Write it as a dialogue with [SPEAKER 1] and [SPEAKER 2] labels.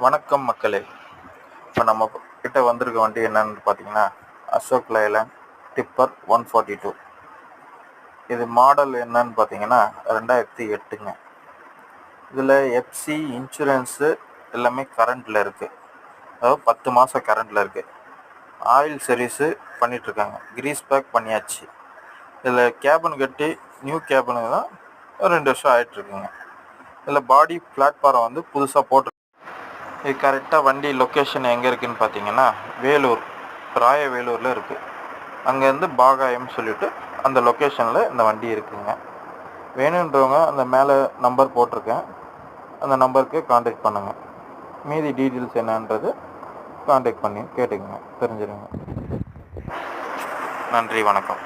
[SPEAKER 1] வணக்கம் மக்களே. இப்போ நம்ம கிட்ட வந்திருக்க வண்டி என்னன்னு பார்த்தீங்கன்னா, அசோக் லைலாண்ட் டிப்பர் 142. இது மாடல் என்னன்னு பார்த்தீங்கன்னா 2008ங்க. இதில் எஃப்சி இன்சூரன்ஸு எல்லாமே கரண்டில் இருக்குது. அதாவது 10 மாதம் கரண்டில் இருக்குது. ஆயில் சர்வீஸு பண்ணிகிட்ருக்காங்க. கிரீஸ் பேக் பண்ணியாச்சு. இதில் கேபின் கட்டி நியூ கேபினுக்கு தான் 2 வருஷம் ஆகிட்டுருக்குங்க. இதில் பாடி பிளாட்ஃபாரம் வந்து புதுசாக போட்டு இது கரெக்டாக வண்டி லொக்கேஷன் எங்கே இருக்குதுன்னு பார்த்தீங்கன்னா வேலூர், ராயவேலூரில் இருக்குது. அங்கேருந்து பாகாயம் சொல்லிவிட்டு அந்த லொக்கேஷனில் இந்த வண்டி இருக்குதுங்க. வேணுன்றவங்க அந்த மேலே நம்பர் போட்டிருக்கேன், அந்த நம்பருக்கு காண்டாக்ட் பண்ணுங்கள். மீதி டீட்டெயில்ஸ் என்னன்றது காண்டாக்ட் பண்ணி கேட்டுக்கங்க, தெரிஞ்சிடுங்க. நன்றி, வணக்கம்.